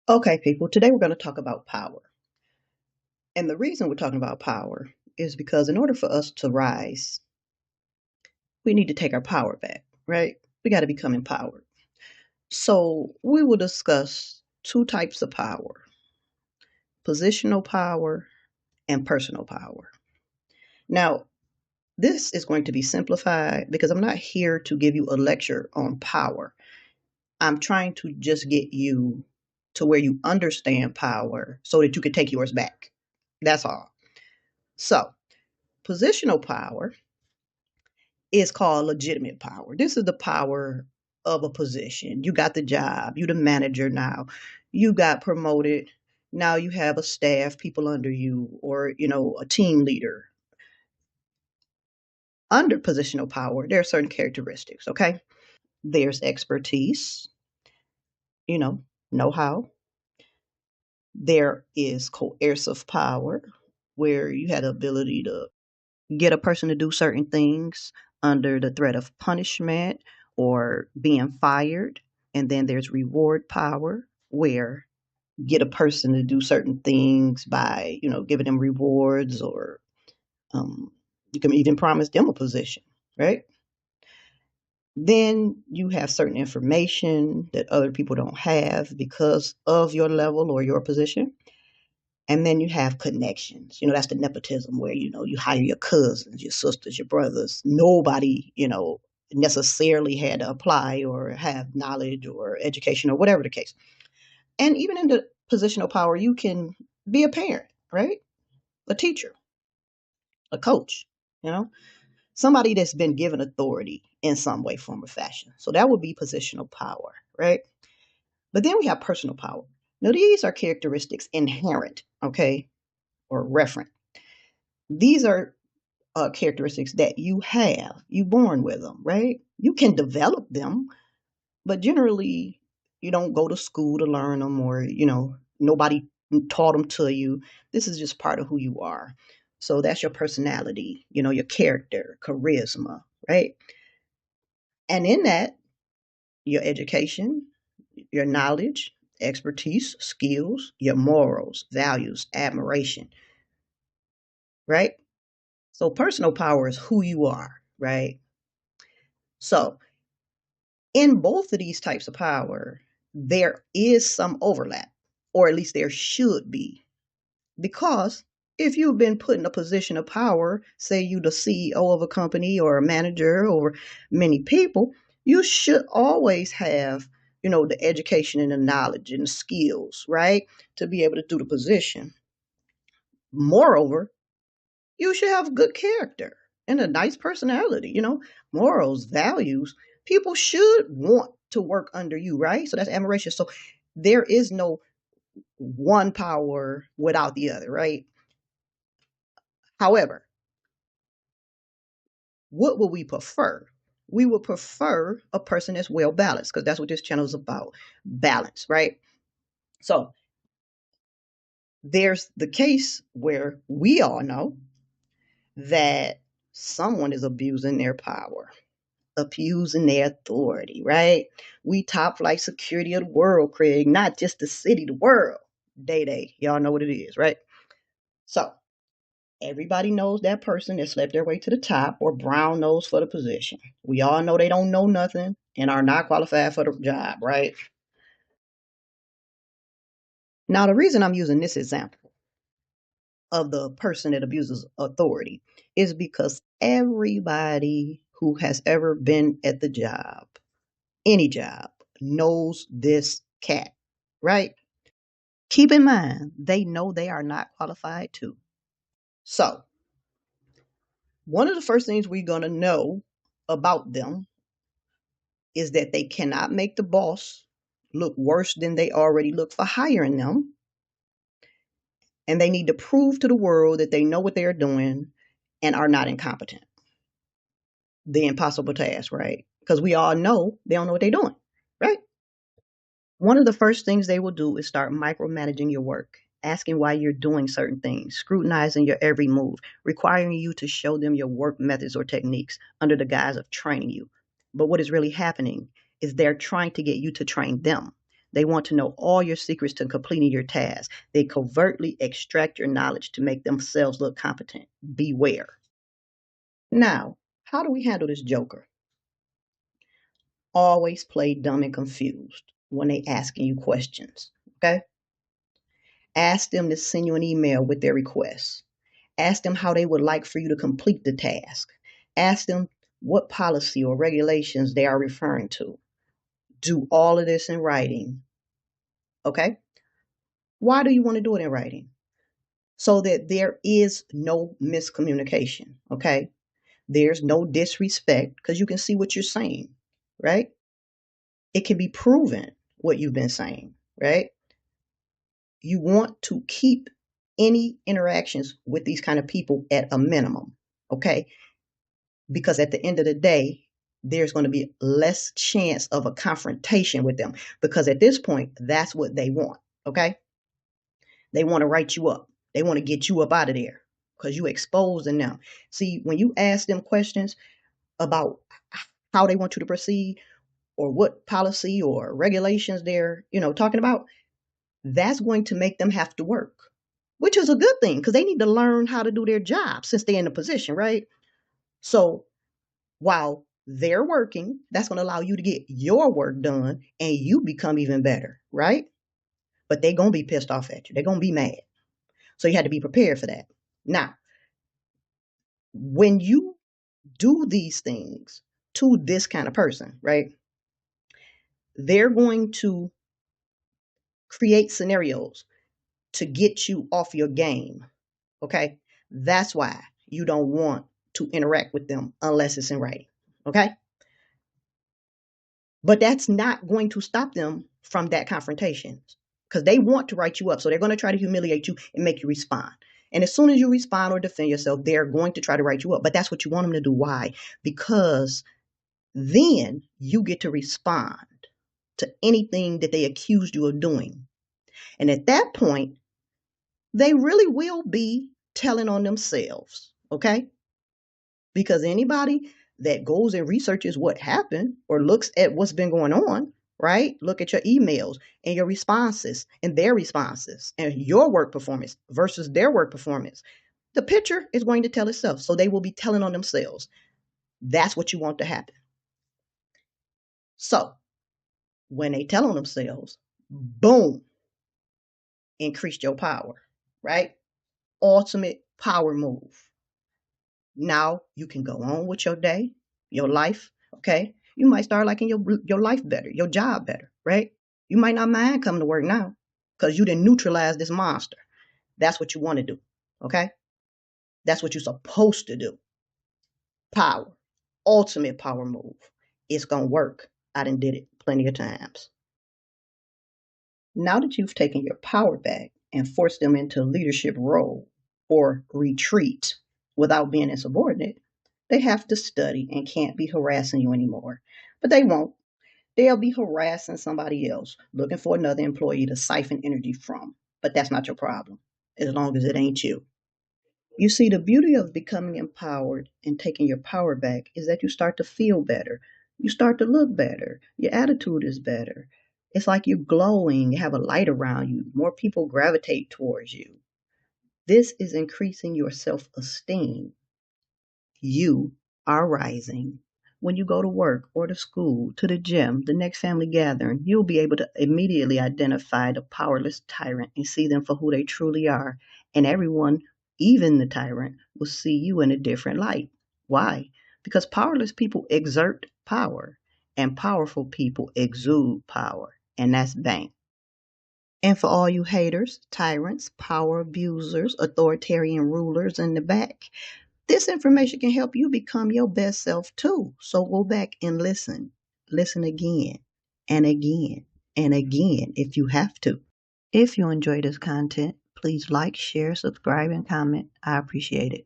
Okay, people, today we're going to talk about power. And the reason we're talking about power is because in order for us to rise, we need to take our power back, right? We got to become empowered. So we will discuss two types of power: positional power and personal power. Now, this is going to be simplified because I'm not here to give you a lecture on power. I'm trying to just get you to where you understand power so that you can take yours back. That's all. So, positional power is called legitimate power. This is the power of a position. You got the job, you the manager now, you got promoted, now you have a staff, people under you, or a team leader. Under positional power, there are certain characteristics, okay? There's expertise, you know how. There is coercive power, where you had the ability to get a person to do certain things under the threat of punishment or being fired. And then there's reward power, where get a person to do certain things by, giving them rewards, or um, you can even promise them a position, right? Then you have certain information that other people don't have because of your level or your position. And then you have connections. That's the nepotism where, you hire your cousins, your sisters, your brothers. Nobody, necessarily had to apply or have knowledge or education or whatever the case. And even in the positional power, you can be a parent, right? A teacher, a coach, you know, somebody that's been given authority in some way, form, or fashion. So that would be positional power, right? But then we have personal power. Now, these are characteristics inherent, okay, or referent. These are characteristics that you have. You born with them, right? You can develop them, but generally you don't go to school to learn them, or nobody taught them to you. This is just part of who you are. So that's your personality, your character, charisma, right? And in that, your education, your knowledge, expertise, skills, your morals, values, admiration, right? So personal power is who you are, right? So in both of these types of power, there is some overlap, or at least there should be. Because if you've been put in a position of power, say you the CEO of a company or a manager over many people, you should always have, the education and the knowledge and the skills, right? To be able to do the position. Moreover, you should have good character and a nice personality, morals, values. People should want to work under you, right? So that's admiration. So there is no one power without the other, right? However, what would we prefer? We would prefer a person that's well balanced, because that's what this channel is about: balance, right? So there's the case where we all know that someone is abusing their power, abusing their authority, right? We top flight security of the world, Craig, not just the city, the world. Day. Y'all know what it is, right? So everybody knows that person that slept their way to the top, or brown nose for the position. We all know they don't know nothing and are not qualified for the job, right? Now, the reason I'm using this example of the person that abuses authority is because everybody who has ever been at the job, any job, knows this cat, right? Keep in mind, they know they are not qualified too. So, one of the first things we're going to know about them is that they cannot make the boss look worse than they already look for hiring them. And they need to prove to the world that they know what they're doing and are not incompetent. The impossible task, right? Because we all know they don't know what they're doing, right? One of the first things they will do is start micromanaging your work, asking why you're doing certain things, scrutinizing your every move, requiring you to show them your work methods or techniques under the guise of training you. But what is really happening is they're trying to get you to train them. They want to know all your secrets to completing your task. They covertly extract your knowledge to make themselves look competent. Beware. Now, how do we handle this joker? Always play dumb and confused when they asking you questions. Okay? Ask them to send you an email with their requests. Ask them how they would like for you to complete the task. Ask them what policy or regulations they are referring to. Do all of this in writing. Okay? Why do you want to do it in writing? So that there is no miscommunication. Okay? There's no disrespect because you can see what you're saying, right? It can be proven what you've been saying, right? You want to keep any interactions with these kind of people at a minimum, okay? Because at the end of the day, there's going to be less chance of a confrontation with them because at this point, that's what they want, okay? They want to write you up. They want to get you up out of there because you exposing them. See, when you ask them questions about how they want you to proceed or what policy or regulations they're, talking about, that's going to make them have to work, which is a good thing because they need to learn how to do their job since they're in a position, right? So while they're working, that's going to allow you to get your work done and you become even better, right? But they're going to be pissed off at you. They're going to be mad. So you had to be prepared for that. Now, when you do these things to this kind of person, right? They're going to create scenarios to get you off your game. Okay? That's why you don't want to interact with them unless it's in writing. Okay? But that's not going to stop them from that confrontation because they want to write you up. So they're going to try to humiliate you and make you respond. And as soon as you respond or defend yourself, they're going to try to write you up. But that's what you want them to do. Why? Because then you get to respond to anything that they accused you of doing. And at that point, they really will be telling on themselves, okay? Because anybody that goes and researches what happened or looks at what's been going on, right? Look at your emails and your responses and their responses and your work performance versus their work performance. The picture is going to tell itself. So they will be telling on themselves. That's what you want to happen. So when they tell on themselves, boom, increased your power, right? Ultimate power move. Now you can go on with your day, your life, okay? You might start liking your life better, your job better, right? You might not mind coming to work now because you didn't neutralize this monster. That's what you want to do, okay? That's what you're supposed to do. Power, ultimate power move. It's going to work. I done did it plenty of times. Now that you've taken your power back and forced them into a leadership role or retreat without being insubordinate, they have to study and can't be harassing you anymore. But they won't. They'll be harassing somebody else, looking for another employee to siphon energy from. But that's not your problem, as long as it ain't you. You see, the beauty of becoming empowered and taking your power back is that you start to feel better. You start to look better. Your attitude is better. It's like you're glowing, you have a light around you. More people gravitate towards you. This is increasing your self esteem. You are rising. When you go to work or to school, to the gym, the next family gathering, you'll be able to immediately identify the powerless tyrant and see them for who they truly are. And everyone, even the tyrant, will see you in a different light. Why? Because powerless people exert power and powerful people exude power. And that's bang. And for all you haters, tyrants, power abusers, authoritarian rulers in the back, this information can help you become your best self too. So go back and listen. Listen again and again and again if you have to. If you enjoy this content, please like, share, subscribe, and comment. I appreciate it.